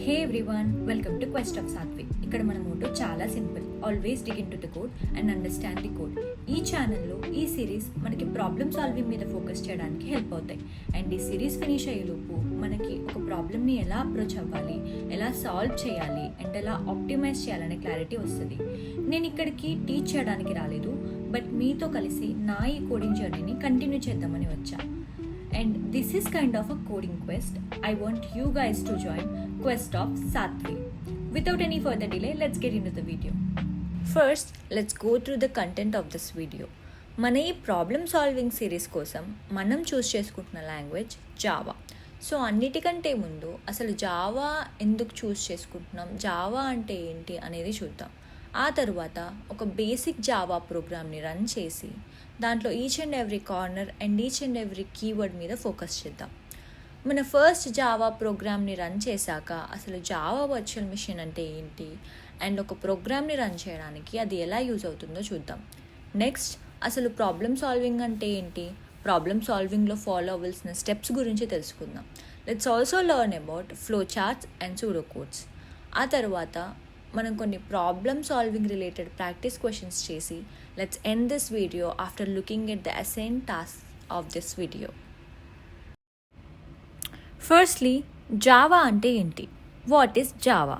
Hey everyone, welcome to Quest of Satvik. ఇక్కడ మన Moto చాలా simple, always dig in to the code and understand the code. ఈ ఛానల్లో ఈ series మనకి ప్రాబ్లమ్ సాల్వింగ్ మీద ఫోకస్ చేయడానికి హెల్ప్ అవుతాయి. అండ్ ఈ సిరీస్ ఫినిష్ అయ్యేలోపు మనకి ఒక ప్రాబ్లమ్ని ఎలా అప్రోచ్ అవ్వాలి, ఎలా సాల్వ్ చేయాలి అండ్ ఎలా ఆప్టిమైజ్ చేయాలనే క్లారిటీ వస్తుంది. నేను ఇక్కడికి టీచ్ చేయడానికి రాలేదు, బట్ మీతో కలిసి నా ఈ కోడింగ్ జర్నీని కంటిన్యూ చేద్దామని వచ్చా. And this is kind of a coding quest. I want you guys to join Quest of Satvik. Without any further delay, let's get into the video. First, let's go through the content of this video. మన ఈ problem solving series కోసం మనం చూస్ చేసుకుంటున్న language Java. So అన్నిటికంటే ముందు అసలు Java ఎందుకు చూస్ చేసుకుంటున్నాం, జావా అంటే ఏంటి అనేది చూద్దాం. ఆ తర్వాత ఒక బేసిక్ జావా ప్రోగ్రామ్ని రన్ చేసి దాంట్లో each and every corner and each and every keyword మీద ఫోకస్ చేద్దాం. మన ఫస్ట్ జావా ప్రోగ్రామ్ని రన్ చేశాక అసలు జావా వర్చువల్ మెషిన్ అంటే ఏంటి అండ్ ఒక ప్రోగ్రామ్ని రన్ చేయడానికి అది ఎలా యూజ్ అవుతుందో చూద్దాం. నెక్స్ట్ అసలు ప్రాబ్లమ్ సాల్వింగ్ అంటే ఏంటి, ప్రాబ్లమ్ సాల్వింగ్లో ఫాలో అవ్వాల్సిన స్టెప్స్ గురించి తెలుసుకుందాం. Let's also learn about flow charts and pseudo codes. ఆ తర్వాత మనం కొన్ని problem solving related practice questions చేసి let's end this video after looking at the assign task of this video. Firstly Java అంటే ఏంటి, వాట్ ఈస్ జావా?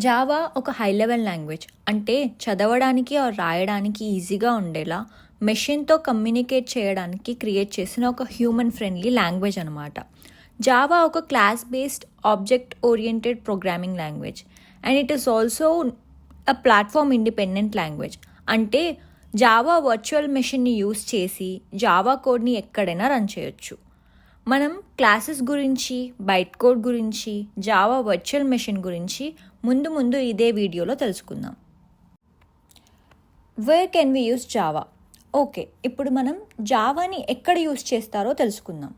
జావా ఒక high level language, అంటే చదవడానికి రాయడానికి ఈజీగా ఉండేలా మెషిన్తో కమ్యూనికేట్ చేయడానికి క్రియేట్ చేసిన ఒక హ్యూమన్ ఫ్రెండ్లీ లాంగ్వేజ్ అనమాట. జావా ఒక class based object oriented programming language and it is also a platform independent language. అంటే జావా వర్చువల్ మెషిన్ని యూస్ చేసి జావా కోడ్ని ఎక్కడైనా రన్ చేయొచ్చు. మనం క్లాసెస్ గురించి, బైట్ కోడ్ గురించి, జావా వర్చువల్ మెషిన్ గురించి ముందు ఇదే వీడియోలో తెలుసుకుందాం. Where can we use Java? Okay, ఇప్పుడు మనం జావాని ఎక్కడ యూస్ చేస్తారో తెలుసుకుందాం.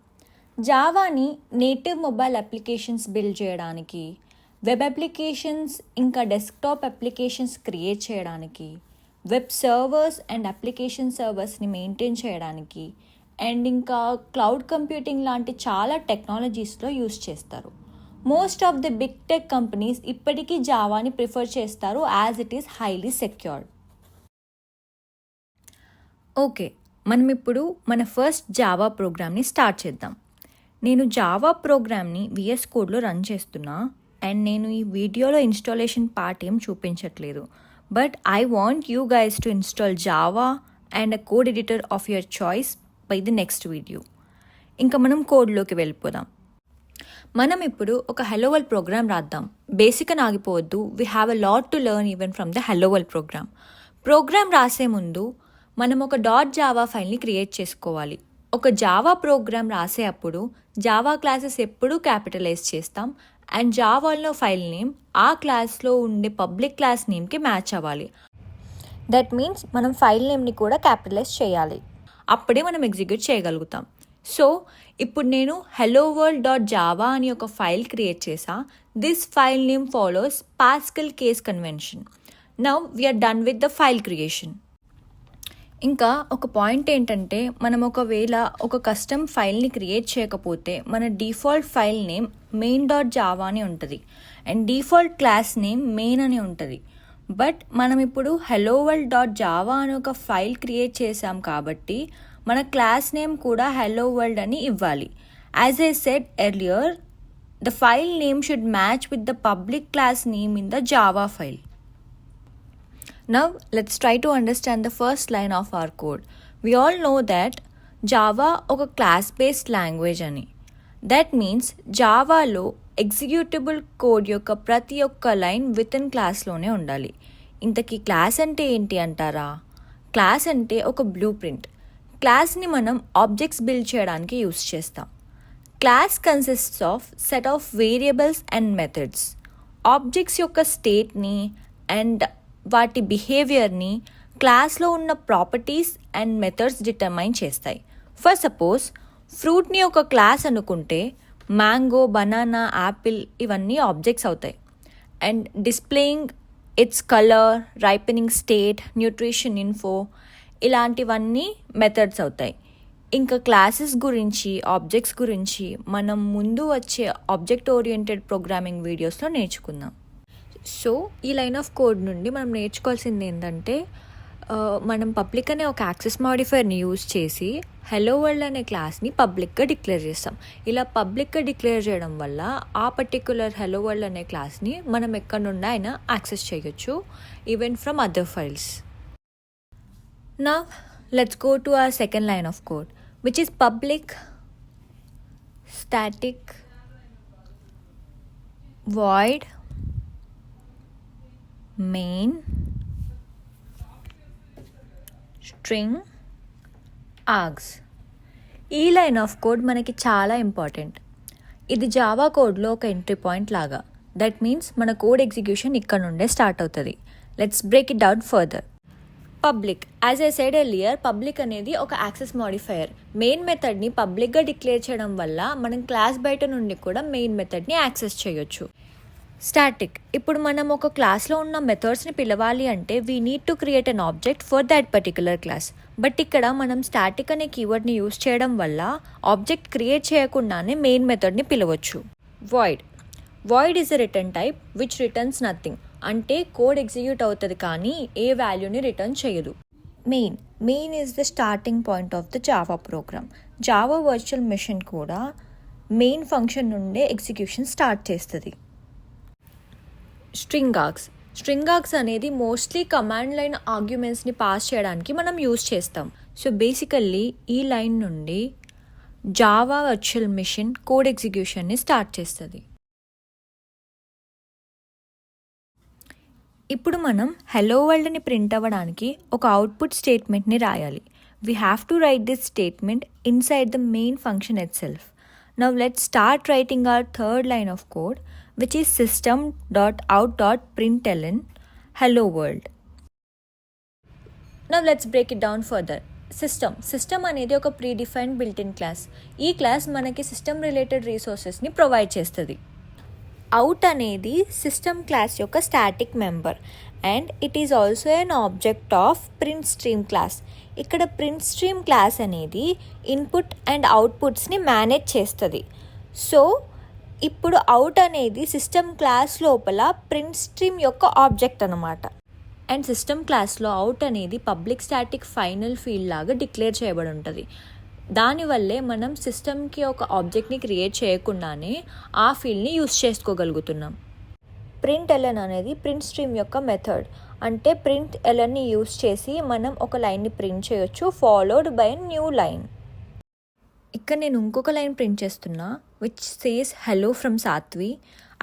జావాని నేటివ్ మొబైల్ అప్లికేషన్స్ బిల్డ్ చేయడానికి, వెబ్ అప్లికేషన్స్ ఇంకా డెస్క్టాప్ అప్లికేషన్స్ క్రియేట్ చేయడానికి, వెబ్ సర్వర్స్ అండ్ అప్లికేషన్ సర్వర్స్ని మెయింటైన్ చేయడానికి అండ్ ఇంకా క్లౌడ్ కంప్యూటింగ్ లాంటి చాలా టెక్నాలజీస్లో యూస్ చేస్తారు. Most of the big tech companies ఇప్పటికీ జావాని ప్రిఫర్ చేస్తారు as it is highly secured. Okay, మనం ఇప్పుడు మన ఫస్ట్ జావా ప్రోగ్రామ్ని స్టార్ట్ చేద్దాం. నేను జావా ప్రోగ్రామ్ని VS కోడ్లో రన్ చేస్తున్నా అండ్ నేను ఈ వీడియోలో ఇన్స్టాలేషన్ పార్ట్ ఏం చూపించట్లేదు, but I want you guys to install Java and a code editor of your choice by the next video. ఇంకా మనం కోడ్లోకి వెళ్ళిపోదాం. మనం ఇప్పుడు ఒక హెలో వరల్డ్ ప్రోగ్రామ్ రాద్దాం. బేసిక్గా ఆగిపోవద్దు, we have a lot to learn even from the hello world program రాసే ముందు మనం ఒక .java ఫైల్ని క్రియేట్ చేసుకోవాలి. ఒక జావా ప్రోగ్రామ్ రాసే అప్పుడు జావా క్లాసెస్ ఎప్పుడూ క్యాపిటలైజ్ చేస్తాం అండ్ జావాలో ఫైల్ నేమ్ ఆ క్లాస్లో ఉండే పబ్లిక్ క్లాస్ నేమ్కి మ్యాచ్ అవ్వాలి. దట్ మీన్స్ మనం ఫైల్ నేమ్ని కూడా క్యాపిటలైజ్ చేయాలి, అప్పుడే మనం ఎగ్జిక్యూట్ చేయగలుగుతాం. సో ఇప్పుడు నేను helloworld.java అని ఒక ఫైల్ క్రియేట్ చేసా. This file name follows Pascal case convention. Now we're done with the file creation. ఇంకా ఒక పాయింట్ ఏంటంటే, మనం ఒకవేళ ఒక కస్టమ్ ఫైల్ని క్రియేట్ చేయకపోతే మన డిఫాల్ట్ ఫైల్ నేమ్ main.java అని ఉంటుంది and default class name main అని ఉంటుంది. బట్ మనం ఇప్పుడు helloworld.java అని ఒక ఫైల్ క్రియేట్ చేసాం కాబట్టి మన క్లాస్ నేమ్ కూడా hello world అని ఇవ్వాలి. As I said earlier, the file name should match with the public class name in the Java file. Now let's try to understand the first line of our code. We all know that Java ఒక class based language అని. That means జావాలో executable code యొక్క ప్రతి ఒక్క line with in క్లాస్లోనే ఉండాలి. ఇంతకీ class అంటే ఏంటి అంటారా? క్లాస్ అంటే ఒక బ్లూ ప్రింట్. క్లాస్ని మనం ఆబ్జెక్ట్స్ బిల్డ్ చేయడానికి యూస్ చేస్తాం. Class consists of set of variables and methods. Objects యొక్క స్టేట్ని అండ్ వాటి బిహేవియర్ని క్లాస్లో ఉన్న ప్రాపర్టీస్ అండ్ మెథడ్స్ డిటర్మైన్ చేస్తాయి. ఫర్ సపోజ్ ఫ్రూట్ని ఒక క్లాస్ అనుకుంటే మ్యాంగో, బనానా, యాపిల్ ఇవన్నీ ఆబ్జెక్ట్స్ అవుతాయి. And displaying its colour, ripening state, nutrition info ఇలాంటివన్నీ మెథడ్స్ అవుతాయి. ఇంకా క్లాసెస్ గురించి, ఆబ్జెక్ట్స్ గురించి మనం ముందు వచ్చే ఆబ్జెక్ట్ ఓరియంటెడ్ ప్రోగ్రామింగ్ వీడియోస్లో నేర్చుకుందాం. సో ఈ లైన్ ఆఫ్ కోడ్ నుండి మనం నేర్చుకోవాల్సింది ఏంటంటే, మనం పబ్లిక్ అనే ఒక యాక్సెస్ మాడిఫైర్ని యూజ్ చేసి హలో వరల్డ్ అనే క్లాస్ని పబ్లిక్గా డిక్లేర్ చేస్తాం. ఇలా పబ్లిక్గా డిక్లేర్ చేయడం వల్ల ఆ పర్టిక్యులర్ హలో వరల్డ్ అనే క్లాస్ని మనం ఎక్కడి నుండి అయినా యాక్సెస్ చేయొచ్చు, ఈవెన్ ఫ్రమ్ అదర్ ఫైల్స్. నా let's go to our second line of code, which is public static void main string args. ఈ లైన్ ఆఫ్ కోడ్ మనకి చాలా ఇంపార్టెంట్. ఇది జావా కోడ్లో ఒక ఎంట్రీ పాయింట్ లాగా. దట్ మీన్స్ మన కోడ్ ఎగ్జిక్యూషన్ ఇక్కడ నుండే స్టార్ట్ అవుతుంది. Let's break it down further. Public, as I said earlier, public అనేది ఒక యాక్సెస్ మాడిఫైయర్. మెయిన్ మెథడ్ని పబ్లిక్గా డిక్లేర్ చేయడం వల్ల మనం క్లాస్ బయట నుండి కూడా మెయిన్ మెథడ్ని యాక్సెస్ చేయొచ్చు. స్టాటిక్, ఇప్పుడు మనం ఒక క్లాస్లో ఉన్న మెథడ్స్ని పిలవాలి అంటే we need to create an object for that particular class. But ఇక్కడ మనం స్టాటిక్ అనే కీవర్డ్ని యూజ్ చేయడం వల్ల ఆబ్జెక్ట్ క్రియేట్ చేయకుండానే మెయిన్ మెథడ్ని పిలవచ్చు. Void is a return type which returns nothing. అంటే కోడ్ ఎగ్జిక్యూట్ అవుతుంది కానీ ఏ వాల్యూని రిటర్న్ చేయదు. Main is the starting point of the Java programme. Java virtual machine కూడా మెయిన్ ఫంక్షన్ నుండే ఎగ్జిక్యూషన్ స్టార్ట్ చేస్తుంది. స్ట్రింగ్ ఆర్గ్స్ అనేది మోస్ట్లీ కమాండ్ లైన్ ఆర్గ్యుమెంట్స్ని పాస్ చేయడానికి మనం యూజ్ చేస్తాం. సో బేసికల్లీ ఈ లైన్ నుండి జావా వర్చువల్ మెషిన్ కోడ్ ఎగ్జిక్యూషన్ని స్టార్ట్ చేస్తుంది. ఇప్పుడు మనం హలో వరల్డ్ని ప్రింట్ అవ్వడానికి ఒక అవుట్పుట్ స్టేట్మెంట్ని రాయాలి. We have to right this statement inside the main function it self. Now let's start writing hour third line of code, which is system.out.println hello world. Now let's break it down further. System అనేది ఒక predefined built-in class. ఈ class మనకి system related రీసోర్సెస్ని provide చేస్తుంది. Out అనేది system class యొక్క static member and it is also an object of print stream class. ఇక్కడ print stream class అనేది input and అవుట్పుట్స్ని manage చేస్తుంది. సో ఇప్పుడు అవుట్ అనేది సిస్టమ్ క్లాస్ లోపల ప్రింట్ స్ట్రీమ్ యొక్క ఆబ్జెక్ట్ అనమాట. అండ్ సిస్టమ్ క్లాస్లో అవుట్ అనేది పబ్లిక్ స్టాటిక్ ఫైనల్ ఫీల్డ్ లాగా డిక్లేర్ చేయబడి ఉంటుంది. దానివల్లే మనం సిస్టమ్కి ఒక ఆబ్జెక్ట్ని క్రియేట్ చేయకుండానే ఆ ఫీల్డ్ని యూస్ చేసుకోగలుగుతున్నాం. println అనేది ప్రింట్ స్ట్రీమ్ యొక్క మెథడ్. అంటే printlnని యూస్ చేసి మనం ఒక లైన్ని ప్రింట్ చేయొచ్చు ఫాలోడ్ బై న్యూ లైన్. ఇక్కడ నేను ఇంకొక లైన్ ప్రింట్ చేస్తున్నా which says hello from Saatvi.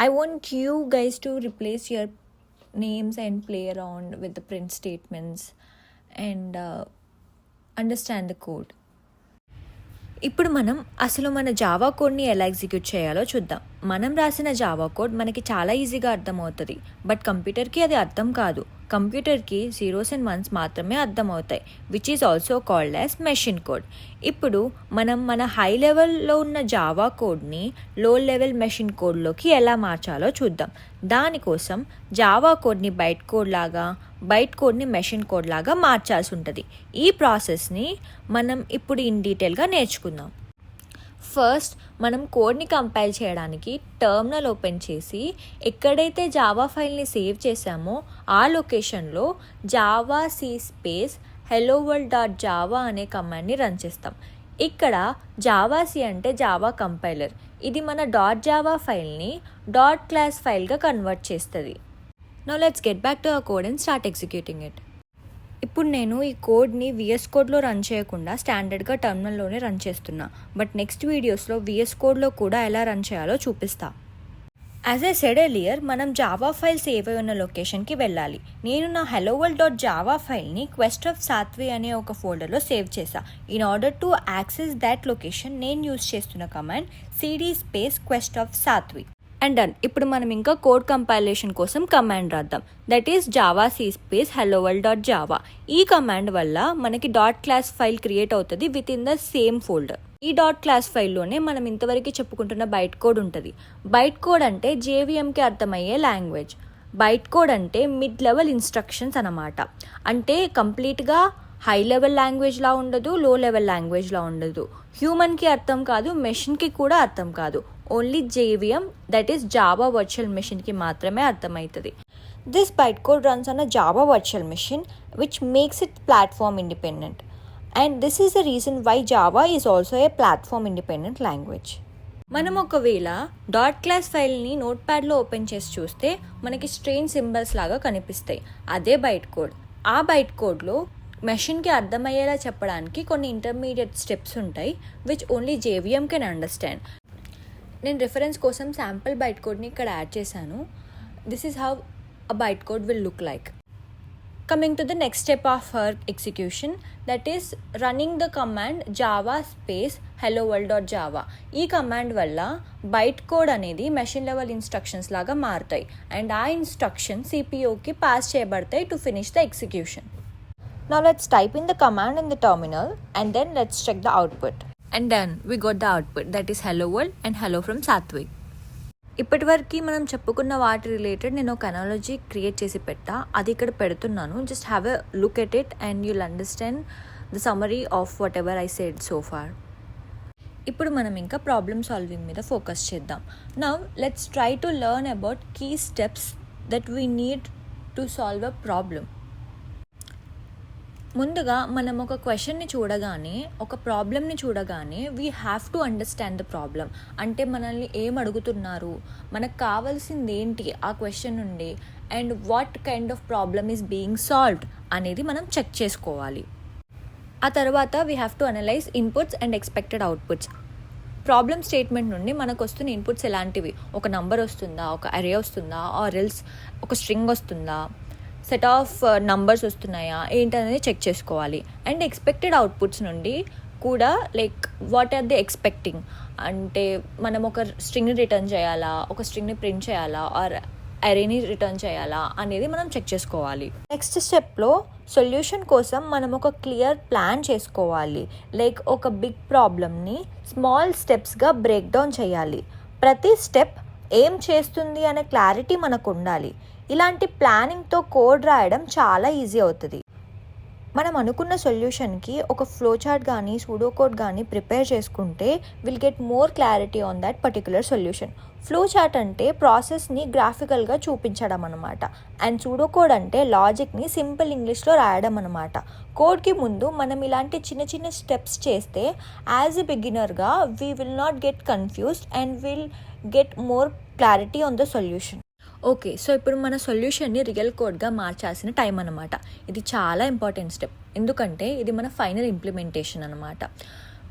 I want you guys to replace your names and play around with the print statements and understand the code. ఇప్పుడు మనం అసలు మన జావా కోడ్ని ఎలా ఎగ్జిక్యూట్ చేయాలో చూద్దాం. మనం రాసిన జావా కోడ్ మనకి చాలా ఈజీగా అర్థమవుతుంది, బట్ కంప్యూటర్కి అది అర్థం కాదు. కంప్యూటర్కి 0s and 1s మాత్రమే అర్థమవుతాయి, which is also called as machine code. ఇప్పుడు మనం మన హై లెవెల్లో ఉన్న జావా కోడ్ని లో లెవెల్ మెషిన్ కోడ్లోకి ఎలా మార్చాలో చూద్దాం. దానికోసం జావా కోడ్ని బైట్ కోడ్ని మెషిన్ కోడ్ లాగా మార్చాల్సి ఉంటుంది. ఈ ప్రాసెస్ని మనం ఇప్పుడు ఇన్ డీటెయిల్గా నేర్చుకుందాం. ఫస్ట్ మనం కోడ్ని కంపైల్ చేయడానికి టర్మినల్ ఓపెన్ చేసి ఎక్కడైతే జావా ఫైల్ని సేవ్ చేసామో ఆ లొకేషన్లో Java C space hello world.java అనే కమాండ్ని రన్ చేస్తాం. ఇక్కడ జావా సి అంటే జావా కంపైలర్. ఇది మన .java ఫైల్ని .class ఫైల్గా కన్వర్ట్ చేస్తుంది. Now let's get back to our code and start executing it. ఇప్పుడు నేను ఈ కోడ్ని విఎస్ కోడ్లో రన్ చేయకుండా స్టాండర్డ్గా టర్మినల్లోనే రన్ చేస్తున్నా. బట్ నెక్స్ట్ వీడియోస్లో విఎస్ కోడ్లో కూడా ఎలా రన్ చేయాలో చూపిస్తా. యాజ్ ఐ సెడ్ ఎర్లియర్, మనం జావా ఫైల్ సేవ్ అయి ఉన్న లొకేషన్కి వెళ్ళాలి. నేను నా helloworld.java ఫైల్ని క్వెస్ట్ ఆఫ్ సాత్వి అనే ఒక ఫోల్డర్లో సేవ్ చేశా. In order to access that location నేను యూజ్ చేస్తున్న command cd space quest of Sathvi. And done. ఇప్పుడు మనం ఇంకా కోడ్ కంపైలేషన్ కోసం కమాండ్ రాద్దాం. That is javac space helloworld.java. ఈ కమాండ్ వల్ల మనకి .class ఫైల్ క్రియేట్ అవుతుంది within the same folder. ఈ .class ఫైల్లోనే మనం ఇంతవరకు చెప్పుకుంటున్న బైట్ కోడ్ ఉంటుంది. బైట్ కోడ్ అంటే JVMకి అర్థమయ్యే లాంగ్వేజ్. బైట్ కోడ్ అంటే మిడ్ లెవెల్ ఇన్స్ట్రక్షన్స్ అన్నమాట. అంటే కంప్లీట్గా హై లెవెల్ లాంగ్వేజ్లా ఉండదు, లో లెవెల్ లాంగ్వేజ్లా ఉండదు. హ్యూమన్కి అర్థం కాదు, మెషిన్కి కూడా అర్థం కాదు. Only JVM, that is Java virtual మెషిన్కి మాత్రమే అర్థమవుతుంది. This bytecode runs on a Java virtual machine, which makes it platform independent. And this is the reason why Java is also a platform independent language. మనం ఒకవేళ dot class ఫైల్ని నోట్ప్యాడ్లో open చేసి చూస్తే మనకి strange symbols లాగా కనిపిస్తాయి. అదే byte code. ఆ బైట్ కోడ్లో మెషిన్కి అర్థమయ్యేలా చెప్పడానికి కొన్ని ఇంటర్మీడియట్ స్టెప్స్ ఉంటాయి, which only JVM can understand. నేను రిఫరెన్స్ కోసం శాంపుల్ బైట్ కోడ్ని ఇక్కడ యాడ్ చేశాను. This is how a bytecode will look like. Coming to the next step of our execution, that is running the command java space hello world.java. ఈ command వల్ల byte code అనేది machine level instructions లాగా మారుతాయి and ఆ instruction CPUకి pass చేయబడతాయి to finish the execution. Now let's type in the command in the terminal and then let's check the output. And then we got the output, that is hello world and hello from Satvik. ఇప్పటివరకు మనం చెప్పుకున్న వాటి related నేను ఒక analogy create చేసి పెట్టా, అది ఇక్కడ పెడుతున్నాను. Just have a look at it and you'll understand the summary of whatever I said so far. ఇప్పుడు మనం ఇంకా ప్రాబ్లమ్ సాల్వింగ్ మీద ఫోకస్ చేద్దాం. Now let's try to learn about key steps that we need to solve a problem. ముందుగా మనం ఒక క్వశ్చన్ని చూడగానే, ఒక ప్రాబ్లమ్ని చూడగానే we have to understand the problem. అంటే మనల్ని ఏం అడుగుతున్నారు, మనకు కావాల్సింది ఏంటి ఆ క్వశ్చన్ నుండి, and what kind of problem is being solved అనేది మనం చెక్ చేసుకోవాలి. ఆ తర్వాత we have to analyse inputs and expected outputs. Problem statement నుండి మనకు వస్తున్న ఇన్పుట్స్ ఎలాంటివి, ఒక నంబర్ వస్తుందా, ఒక అరే వస్తుందా, ఆర్ ఎల్స్ ఒక స్ట్రింగ్ వస్తుందా, సెట్ ఆఫ్ నంబర్స్ వస్తున్నాయా ఏంటనేది చెక్ చేసుకోవాలి. అండ్ ఎక్స్పెక్టెడ్ అవుట్పుట్స్ నుండి కూడా like what are they expecting, అంటే మనం ఒక స్ట్రింగ్ని రిటర్న్ చేయాలా, ఒక స్ట్రింగ్ని ప్రింట్ చేయాలా, ఆర్ అరేని రిటర్న్ చేయాలా అనేది మనం చెక్ చేసుకోవాలి. నెక్స్ట్ స్టెప్లో సొల్యూషన్ కోసం మనం ఒక క్లియర్ ప్లాన్ చేసుకోవాలి. లైక్ ఒక బిగ్ ప్రాబ్లమ్ని స్మాల్ స్టెప్స్గా బ్రేక్ డౌన్ చేయాలి. ప్రతి స్టెప్ ఏం చేస్తుంది అనే క్లారిటీ మనకు ఉండాలి. ఇలాంటి ప్లానింగ్తో కోడ్ రాయడం చాలా ఈజీ అవుతుంది. మనం అనుకున్న సొల్యూషన్కి ఒక ఫ్లో చార్ట్ కానీ సూడో కోడ్ కానీ ప్రిపేర్ చేసుకుంటే will get more clarity on that particular solution. Flow chart అంటే ప్రాసెస్ని గ్రాఫికల్గా చూపించడం అనమాట, అండ్ సూడో కోడ్ అంటే లాజిక్ని సింపుల్ ఇంగ్లీష్లో రాయడం అనమాట. కోడ్కి ముందు మనం ఇలాంటి చిన్న చిన్న స్టెప్స్ చేస్తే యాజ్ ఎ బిగినర్గా we will not get confused and will get more clarity on the solution. Okay, so ఇప్పుడు మన సొల్యూషన్ని రియల్ కోడ్గా మార్చాల్సిన టైం అనమాట. ఇది చాలా ఇంపార్టెంట్ స్టెప్, ఎందుకంటే ఇది మన ఫైనల్ ఇంప్లిమెంటేషన్ అనమాట.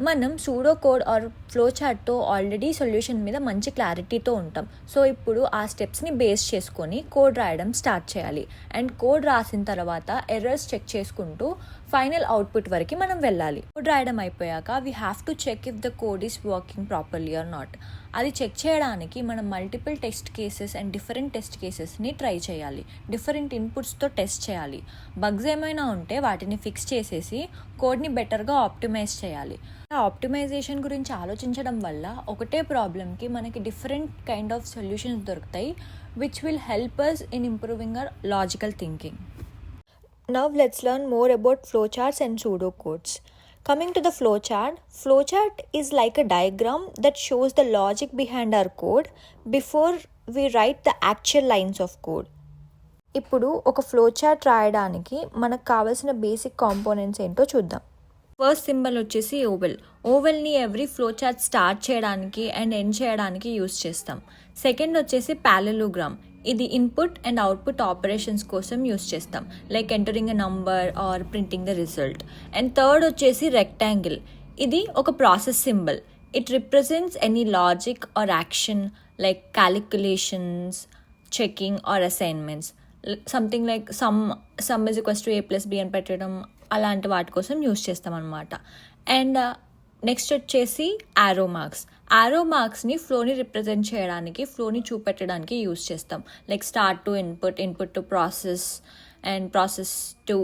మనం సూడో కోడ్ ఆర్ ఫ్లో చార్ట్తో ఆల్రెడీ సొల్యూషన్ మీద మంచి క్లారిటీతో ఉంటాం. సో ఇప్పుడు ఆ స్టెప్స్ని బేస్ చేసుకొని కోడ్ రాయడం స్టార్ట్ చేయాలి. అండ్ కోడ్ రాసిన తర్వాత ఎర్రర్స్ చెక్ చేసుకుంటూ ఫైనల్ అవుట్పుట్ వరకు మనం వెళ్ళాలి. కోడ్ రాయడం అయిపోయాక we have to check if the code is working properly or not. అది చెక్ చేయడానికి మనం multiple test cases and different test కేసెస్ని ట్రై చేయాలి. డిఫరెంట్ ఇన్పుట్స్తో టెస్ట్ చేయాలి. బగ్స్ ఏమైనా ఉంటే వాటిని ఫిక్స్ చేసేసి కోడ్ని బెటర్గా ఆప్టిమైజ్ చేయాలి. ఆ ఆప్టిమైజేషన్ గురించి ఆలోచించడం వల్ల ఒకటే ప్రాబ్లమ్కి మనకి డిఫరెంట్ కైండ్ ఆఫ్ సొల్యూషన్స్ దొరుకుతాయి, which will help us in improving our logical thinking. Now let's learn more about flowcharts and pseudocodes. Coming to the flowchart is like a diagram that shows the logic behind our code before we write the actual lines of code. ఇప్పుడు ఒక flowchart రాయడానికి మనకు కావాల్సిన basic components ఏంటో చూద్దాం. First symbol వచ్చేసి ఓవెల్ని every flowchart start చేయడానికి అండ్ ఎండ్ చేయడానికి యూస్ చేస్తాం. సెకండ్ వచ్చేసి ప్యారలలోగ్రామ్, ఇది ఇన్పుట్ అండ్ అవుట్పుట్ ఆపరేషన్స్ కోసం యూస్ చేస్తాం, like entering a number or printing the result. And third వచ్చేసి రెక్టాంగిల్, ఇది ఒక process symbol. It represents any logic or action like calculations, checking or assignments, something like sum is equals to a+b అని పెట్టడం, అలాంటి వాటి కోసం use చేస్తాం అనమాట. అండ్ నెక్స్ట్ వచ్చేసి యారో మార్క్స్ని ఫ్లోని రిప్రజెంట్ చేయడానికి, ఫ్లోని చూపెట్టడానికి యూస్ చేస్తాం, like start to input to process and process to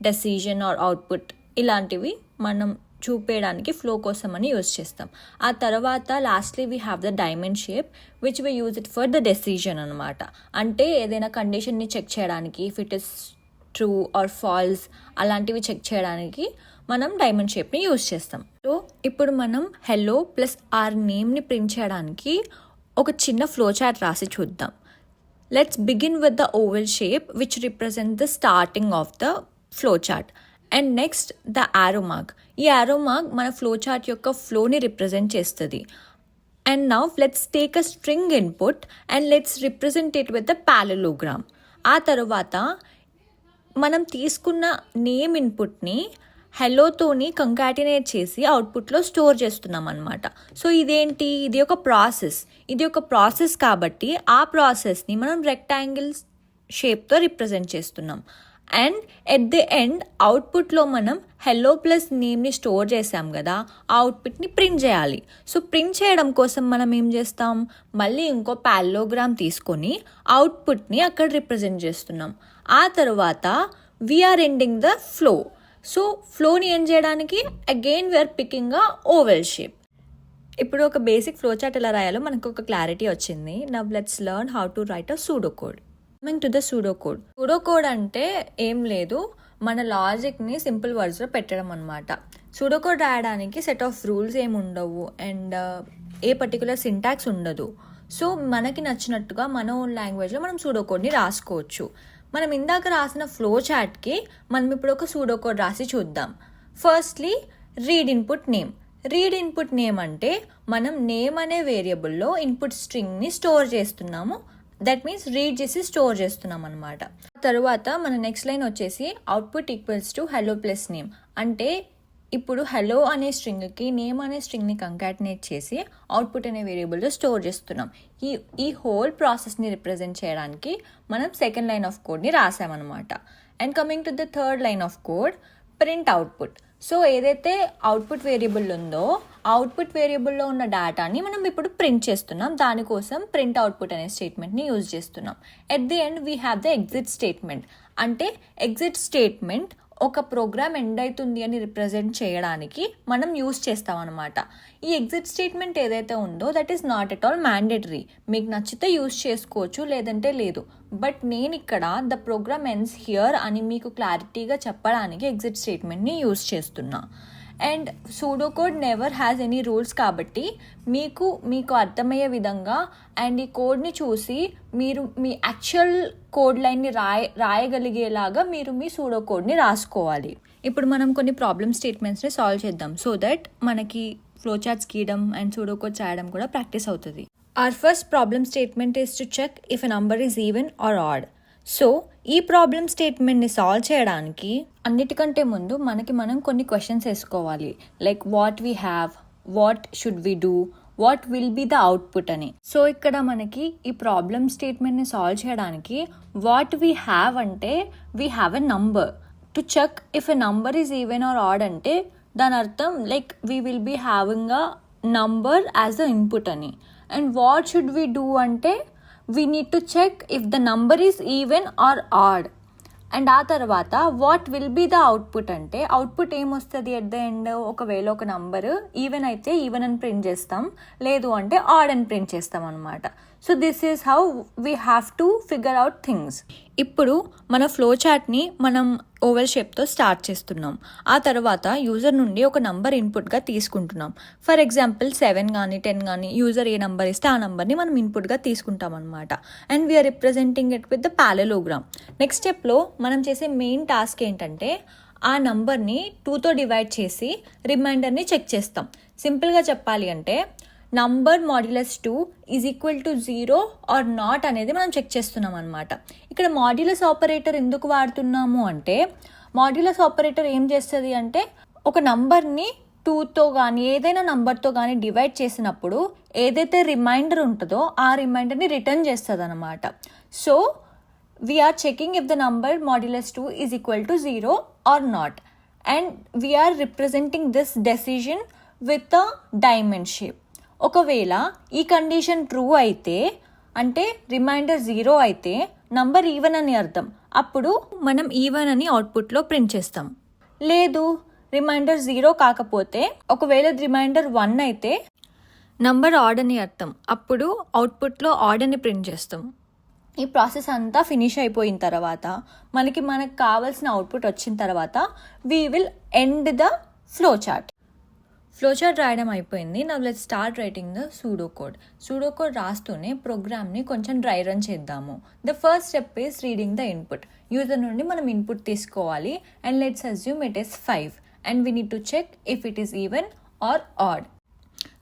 decision are output, ఇలాంటివి మనం చూపేయడానికి ఫ్లో కోసం అని యూజ్ చేస్తాం. ఆ తర్వాత lastly we have the diamond shape which we use it for the decision అనమాట. అంటే ఏదైనా కండిషన్ని చెక్ చేయడానికి, if it is true or false అలాంటివి చెక్ చేయడానికి మనం డైమండ్ షేప్ని యూజ్ చేస్తాం. సో ఇప్పుడు మనం హెల్లో ప్లస్ ఆర్ నేమ్ని ప్రింట్ చేయడానికి ఒక చిన్న ఫ్లో చార్ట్ రాసి చూద్దాం. Let's begin with the oval shape which represent the starting of the flow chart and next the arrow mark. ఈ యారో మార్క్ మన ఫ్లో చార్ట్ యొక్క ఫ్లోని రిప్రజెంట్ చేస్తుంది. And now let's take a string input and let's represent it with the parallelogram. ఆ తర్వాత మనం తీసుకున్న name ఇన్పుట్ని హెల్లోతోని concatenate చేసి అవుట్పుట్లో స్టోర్ చేస్తున్నాం అనమాట. సో ఇదేంటి, ఇది ఒక ప్రాసెస్ కాబట్టి ఆ ప్రాసెస్ని మనం రెక్టాంగిల్ షేప్తో రిప్రజెంట్ చేస్తున్నాం. అండ్ ఎట్ ది ఎండ్ అవుట్పుట్లో మనం హెల్లో ప్లస్ నేమ్ని స్టోర్ చేసాం కదా, ఆ అవుట్పుట్ని ప్రింట్ చేయాలి. సో ప్రింట్ చేయడం కోసం మనం ఏం చేస్తాం, మళ్ళీ ఇంకో పారలోగ్రామ్ తీసుకొని అవుట్పుట్ని అక్కడ రిప్రజెంట్ చేస్తున్నాం. ఆ తర్వాత we are ending the flow. So ఫ్లోని ఎండ్ చేయడానికి again we are picking a oval shape. ఇప్పుడు ఒక బేసిక్ ఫ్లో చార్ట్ ఎలా రాయాలో మనకు ఒక క్లారిటీ వచ్చింది. Now let's learn how to right a pseudo code. Coming to the pseudo code. Pseudo code అంటే ఏం లేదు, మన లాజిక్ని సింపుల్ వర్డ్స్లో పెట్టడం అనమాట. సూడో కోడ్ రాయడానికి సెట్ ఆఫ్ రూల్స్ ఏమి ఉండవు అండ్ ఏ పర్టికులర్ సింటాక్స్ ఉండదు. సో మనకి నచ్చినట్టుగా మన ఓన్ లాంగ్వేజ్లో మనం సూడో కోడ్ని రాసుకోవచ్చు. మనం ఇందాక రాసిన ఫ్లో చార్ట్కి మనం ఇప్పుడు ఒక సూడో కోడ్ రాసి చూద్దాం. ఫస్ట్లీ రీడ్ ఇన్పుట్ నేమ్ అంటే మనం నేమ్ అనే వేరియబుల్లో ఇన్పుట్ స్ట్రింగ్ని స్టోర్ చేస్తున్నాము. దట్ మీన్స్ రీడ్ చేసి స్టోర్ చేస్తున్నాం అనమాట. తర్వాత మన నెక్స్ట్ లైన్ వచ్చేసి output equals to hello plus name. అంటే ఇప్పుడు హెల్లో అనే స్ట్రింగ్కి నేమ్ అనే స్ట్రింగ్ని కంకాటినేట్ చేసి అవుట్పుట్ అనే వేరియబుల్లో స్టోర్ చేస్తున్నాం. ఈ హోల్ ప్రాసెస్ని రిప్రజెంట్ చేయడానికి మనం సెకండ్ లైన్ ఆఫ్ కోడ్ని రాసామన్నమాట. And coming to the third line of code, print output. So ఏదైతే అవుట్పుట్ వేరియబుల్ ఉందో అవుట్పుట్ వేరియబుల్లో ఉన్న డేటాని మనం ఇప్పుడు ప్రింట్ చేస్తున్నాం. దానికోసం ప్రింట్ అవుట్పుట్ అనే స్టేట్మెంట్ని యూజ్ చేస్తున్నాం. At the end we have the exit statement. అంటే ఎగ్జిట్ స్టేట్మెంట్ ఒక ప్రోగ్రామ్ ఎండ్ అవుతుంది అని రిప్రజెంట్ చేయడానికి మనం యూజ్ చేస్తాం అనమాట. ఈ ఎగ్జిట్ స్టేట్మెంట్ ఏదైతే ఉందో that is not at all mandatory. మీకు నచ్చితే యూజ్ చేసుకోవచ్చు, లేదంటే లేదు. బట్ నేను ఇక్కడ ద ప్రోగ్రామ్ ఎండ్స్ హియర్ అని మీకు క్లారిటీగా చెప్పడానికి ఎగ్జిట్ స్టేట్మెంట్ని యూజ్ చేస్తున్నా. And pseudo code never has any rules కాబట్టి మీకు అర్థమయ్యే విధంగా అండ్ ఈ కోడ్ని చూసి మీరు మీ యాక్చువల్ కోడ్ లైన్ని రాయగలిగేలాగా మీరు మీ సూడో కోడ్ని రాసుకోవాలి. ఇప్పుడు మనం కొన్ని ప్రాబ్లమ్ స్టేట్మెంట్స్ని సాల్వ్ చేద్దాం సో దట్ మనకి ఫ్లో చార్ట్స్ గీయడం అండ్ సూడో కోడ్ చేయడం కూడా ప్రాక్టీస్ అవుతుంది. Our first problem statement is to check if a number is even or odd. So ఈ ప్రాబ్లమ్ స్టేట్మెంట్ని సాల్వ్ చేయడానికి అన్నిటికంటే ముందు మనం కొన్ని క్వశ్చన్స్ వేసుకోవాలి. Like what we have, what should we do, what will be the output అని. So ఇక్కడ మనకి ఈ ప్రాబ్లమ్ స్టేట్మెంట్ని సాల్వ్ చేయడానికి వాట్ వీ హ్యావ్ అంటే we have a number. To check if a number is even or odd అంటే దాని అర్థం like we will be having a number as the input అని. And what should we do అంటే we need to check if the number is even or odd. And ఆ తర్వాత what will be the output అంటే output ఏమొస్తుంది at the end. ఒకవేళ ఒక number even అయితే even అని ప్రింట్ చేస్తాం, లేదు అంటే ఆడ్ అని ప్రింట్ చేస్తాం అనమాట. So this is how we have to figure out things. ఇప్పుడు మన ఫ్లో చార్ట్ని మనం ఓవెల్ షేప్తో స్టార్ట్ చేస్తున్నాం. ఆ తర్వాత యూజర్ నుండి ఒక నంబర్ ఇన్పుట్గా తీసుకుంటున్నాం. ఫర్ ఎగ్జాంపుల్ 7 కానీ 10 కానీ యూజర్ ఏ నంబర్ ఇస్తే ఆ నంబర్ని మనం ఇన్పుట్గా తీసుకుంటాం అనమాట. And we are representing it with the parallelogram. Next స్టెప్లో మనం చేసే మెయిన్ టాస్క్ ఏంటంటే ఆ నంబర్ని 2తో డివైడ్ చేసి రిమైండర్ని చెక్ చేస్తాం. సింపుల్గా చెప్పాలి అంటే number modulus 2 is equal to 0 or not అనేది మనం చెక్ చేస్తున్నాం అనమాట. ఇక్కడ మాడ్యులస్ ఆపరేటర్ ఎందుకు వాడుతున్నాము అంటే మాడ్యులస్ ఆపరేటర్ ఏం చేస్తుంది అంటే ఒక నంబర్ని 2తో కానీ ఏదైనా నంబర్తో కానీ డివైడ్ చేసినప్పుడు ఏదైతే రిమైండర్ ఉంటుందో ఆ రిమైండర్ని రిటర్న్ చేస్తుంది అనమాట. So we are checking if the number modulus 2 is equal to 0 or not. And we are representing this decision with a diamond shape. ఒకవేళ ఈ కండిషన్ ట్రూ అయితే అంటే రిమైండర్ 0 అయితే నంబర్ ఈవెన్ అని అర్థం. అప్పుడు మనం ఈవెన్ అని అవుట్పుట్లో ప్రింట్ చేస్తాం. లేదు రిమైండర్ 0 కాకపోతే ఒకవేళ రిమైండర్ 1 అయితే నంబర్ ఆడ్ అని అర్థం. అప్పుడు అవుట్పుట్లో ఆడ్ అని ప్రింట్ చేస్తాం. ఈ ప్రాసెస్ అంతా ఫినిష్ అయిపోయిన తర్వాత మనకు కావాల్సిన అవుట్పుట్ వచ్చిన తర్వాత we will end the flow chart రాయడం అయిపోయింది. Now let's start writing the pseudo code రాస్తూనే ప్రోగ్రామ్ని కొంచెం డ్రై రన్ చేద్దాము. The first step is reading the input. User నుండి మనం ఇన్పుట్ తీసుకోవాలి and let's assume it is 5 and we need to check if it is even or odd.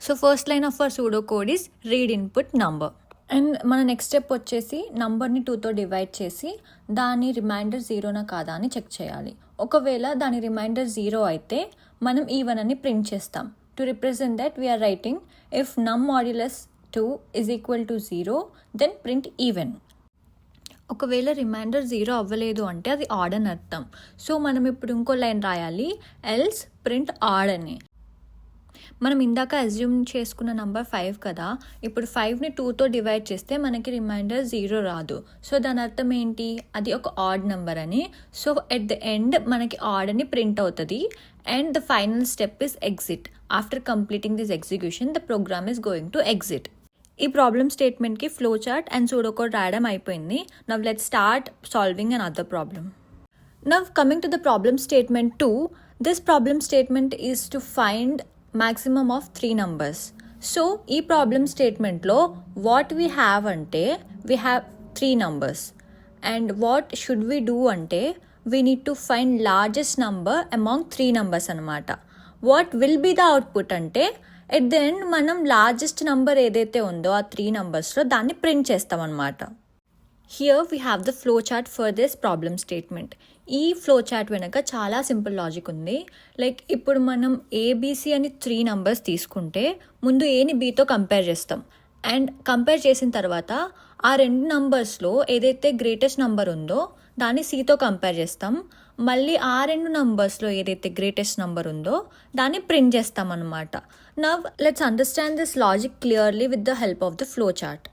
So first line of our pseudo code is read input number. And మన next step వచ్చేసి నంబర్ని 2తో divide చేసి దాని reminder 0నా కాదా అని check చేయాలి. ఒకవేళ దాని రిమైండర్ 0 అయితే మనం ఈవెన్ అని ప్రింట్ చేస్తాం. To represent that we are writing if num modulus 2 is equal to 0 then print even. ఒకవేళ రిమైండర్ 0 అవ్వలేదు అంటే అది ఆడ్ అని అర్థం. సో మనం ఇప్పుడు ఇంకో లైన్ రాయాలి, ఎల్స్ ప్రింట్ ఆడ్ అని. మనం ఇందాక అజ్యూమ్ చేసుకున్న నంబర్ 5 కదా, ఇప్పుడు 5ని 2తో డివైడ్ చేస్తే మనకి రిమైండర్ 0 రాదు. సో దాని అర్థం ఏంటి, అది ఒక ఆడ్ నెంబర్ అని. సో ఎట్ ద ఎండ్ మనకి ఆడ్ అని ప్రింట్ అవుతుంది. And the final step is exit. After completing this execution the program is going to exit. ఈ ప్రాబ్లమ్ స్టేట్మెంట్కి flow chart and pseudo code రాయడం అయిపోయింది. Now let's start solving another problem. Now coming to the problem statement 2, this problem statement is to find maximum of 3 numbers. So ఈ problem స్టేట్మెంట్లో what we have అంటే we have 3 numbers and what should we do అంటే we need to find largest number among 3 numbers అనమాట. What will be the output అంటే at the end మనం largest number ఏదైతే ఉందో ఆ 3 numbers దాన్ని print చేస్తాం అనమాట. Here we have the flow chart for this problem statement. ఈ ఫ్లో చార్ట్ వెనక చాలా సింపుల్ లాజిక్ ఉంది. లైక్ ఇప్పుడు మనం ఏబిసి అని 3 numbers తీసుకుంటే ముందు ఏని బీతో కంపేర్ చేస్తాం అండ్ కంపేర్ చేసిన తర్వాత ఆ 2 numbers ఏదైతే గ్రేటెస్ట్ నెంబర్ ఉందో దాన్ని సితో కంపేర్ చేస్తాం. మళ్ళీ ఆ 2 numbers ఏదైతే గ్రేటెస్ట్ నెంబర్ ఉందో దాన్ని ప్రింట్ చేస్తాం అనమాట. Now let's understand this logic clearly with the help of the flow chart.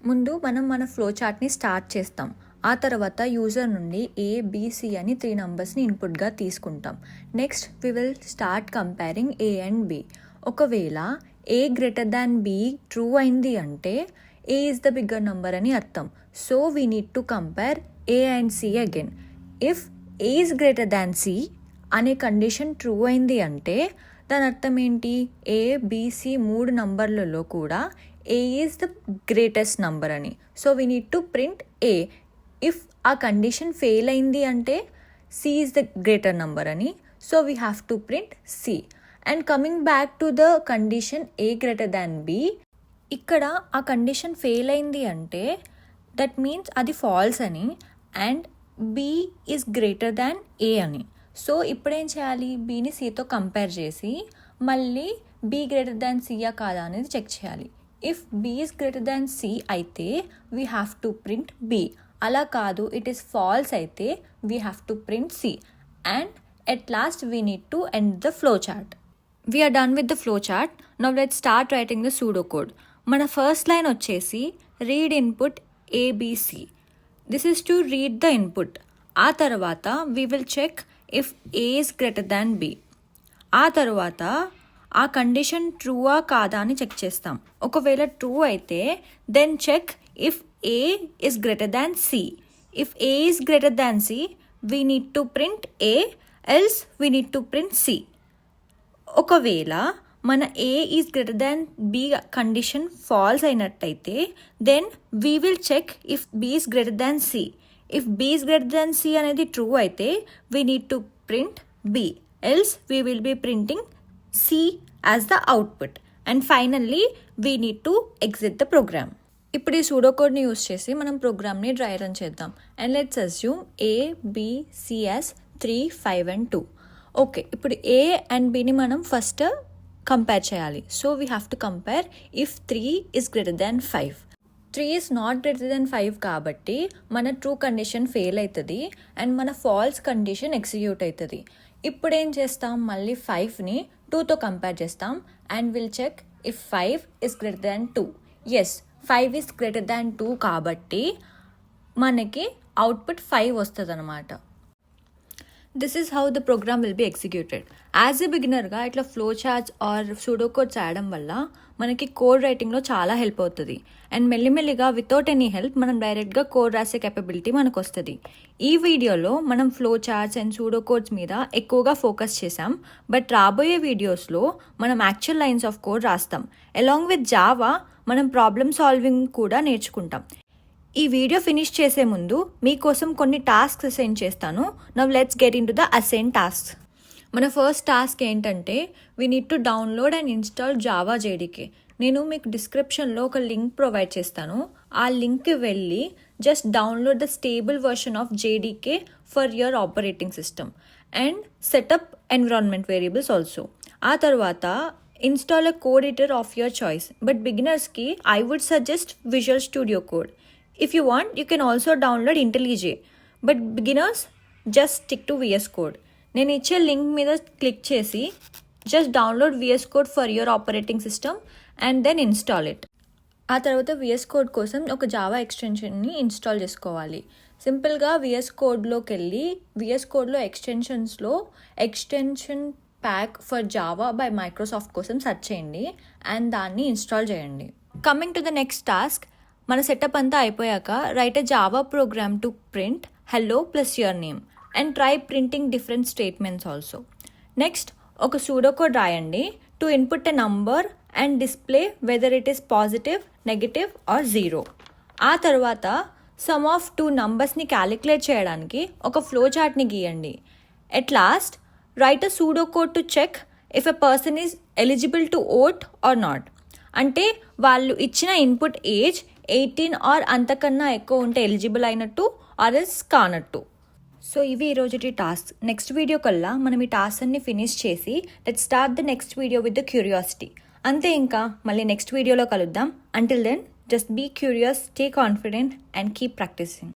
ముందు మనం మన ఫ్లో చార్ట్ని స్టార్ట్ చేస్తాం. ఆ తర్వాత యూజర్ నుండి ఏబిసి అని 3 numbers ఇన్పుట్గా తీసుకుంటాం. Next we will start comparing A and B. ఒకవేళ A greater than B true అయింది అంటే A is the bigger number అని అర్థం. So we need to compare A and C again. If A is greater than C అనే condition true అయింది అంటే దాని అర్థం ఏంటి, ఏ బిసి 3 numbers కూడా A is the greatest number అని. So we need to print A. If ఆ condition fail అయింది అంటే C is the greater number అని. So we have to print C. And coming back to the condition A greater than B, ఇక్కడ ఆ condition fail అయింది అంటే that means అది false అని and B is greater than A అని. So ఇప్పుడేం చేయాలి, బిని సితో కంపేర్ చేసి మళ్ళీ బి గ్రేటర్ దాన్ సియా కాదా అనేది చెక్ చేయాలి. If B is greater than C అయితే we have to print B. అలా కాదు ఇట్ ఈస్ ఫాల్స్ అయితే we have to print C. And at last we need to end the flow chart. We are done with the flow chart. Now let's start writing the pseudo code. మన first line వచ్చేసి read input A B C. This is to read the input. ఆ తర్వాత we will check if A is greater than B. ఆ తర్వాత ఆ condition ట్రూవా కాదా అని check చేస్తాం. ఒకవేళ ట్రూ అయితే then check if A is greater than C. If A is greater than C we need to print A, else we need to print C. ఒకవేళ మన A is greater than B condition false అయినట్టయితే then we will check if B is greater than C. If B is greater than C అనేది true అయితే we need to print B, else we will be printing C as the output. And finally we need to exit the program. ఇప్పుడు ఈ pseudo కోడ్ని use చేసి మనం ప్రోగ్రామ్ని dry run చేద్దాం. And let's assume A B C as 3, 5 and 2. Okay, ఇప్పుడు A and బిని మనం ఫస్ట్ కంపేర్ చేయాలి. So we have to compare if 3 is greater than 5. 3 is not greater than 5 కాబట్టి మన ట్రూ కండిషన్ ఫెయిల్ అవుతుంది and మన false condition execute అవుతుంది. ఇప్పుడు ఏం చేస్తాం, మళ్ళీ 5ని 2తో కంపేర్ చేస్తాం and will check if 5 is greater than 2. Yes, 5 is greater than 2 కాబట్టి మనకి అవుట్పుట్ 5 వస్తుంది అనమాట. This is how the program will be executed. As a బిగినర్గా ఇట్లా flow charts or pseudo codes చేయడం వల్ల మనకి కోడ్ రైటింగ్లో చాలా హెల్ప్ అవుతుంది. అండ్ మెల్లిమెల్లిగా వితౌట్ ఎనీ హెల్ప్ మనం డైరెక్ట్గా కోడ్ రాసే కెపబిలిటీ మనకు వస్తుంది. ఈ వీడియోలో మనం flow charts and pseudo codes మీద ఎక్కువగా ఫోకస్ చేసాం. బట్ రాబోయే వీడియోస్లో మనం యాక్చువల్ లైన్స్ ఆఫ్ కోడ్ రాస్తాం. అలాంగ్ విత్ జావా మనం ప్రాబ్లమ్ సాల్వింగ్ కూడా నేర్చుకుంటాం. ఈ వీడియో ఫినిష్ చేసే ముందు మీకోసం కొన్ని టాస్క్స్ అసైన్ చేస్తాను. Now let's get in to the assign task. మన ఫస్ట్ టాస్క్ ఏంటంటే we need to download and install Java JDK. నేను మీకు డిస్క్రిప్షన్లో ఒక లింక్ ప్రొవైడ్ చేస్తాను. ఆ లింక్కి వెళ్ళి just download the stable version of JDK for your operating system and setup environment variables also. ఆ తర్వాత install a code editor of your choice. But బిగినర్స్కి I would suggest Visual Studio Code. If you want, you can also download IntelliJ. But beginners, just stick to VS Code. నేను ఇచ్చే link మీద click చేసి just download VS Code for your operating system and then install it. ఆ తర్వాత VS Code కోసం ఒక Java ఎక్స్టెన్షన్ని install చేసుకోవాలి. సింపుల్గా VS Codeలోకి వెళ్ళి VS Codeలో ఎక్స్టెన్షన్స్లో extension pack for Java by Microsoft కోసం సెర్చ్ చేయండి అండ్ దాన్ని ఇన్స్టాల్ చేయండి. Coming to the next task. మన సెటప్ అంతా అయిపోయాక write a Java program to print hello plus your name and try printing different statements also. Next ఒక pseudo code రాయండి to input a number and display whether it is positive, negative or zero. ఆ తర్వాత some of 2 నంబర్స్ని calculate చేయడానికి ఒక flow చార్ట్ని గీయండి. At last write a pseudo code to check if a person is eligible to vote or not. అంటే వాళ్ళు ఇచ్చిన input age 18 are అంతకన్నా ఎక్కువ ఉంటే ఎలిజిబుల్ అయినట్టు ఆర్ ఎల్స్ కానట్టు. సో ఇవి ఈరోజుటి టాస్క్. నెక్స్ట్ వీడియో కల్లా మనం ఈ టాస్క్ అన్ని ఫినిష్ చేసి let's start the next video with the curiosity. అంతే, ఇంకా మళ్ళీ నెక్స్ట్ వీడియోలో కలుద్దాం. Until then just be curious, stay confident and keep practising.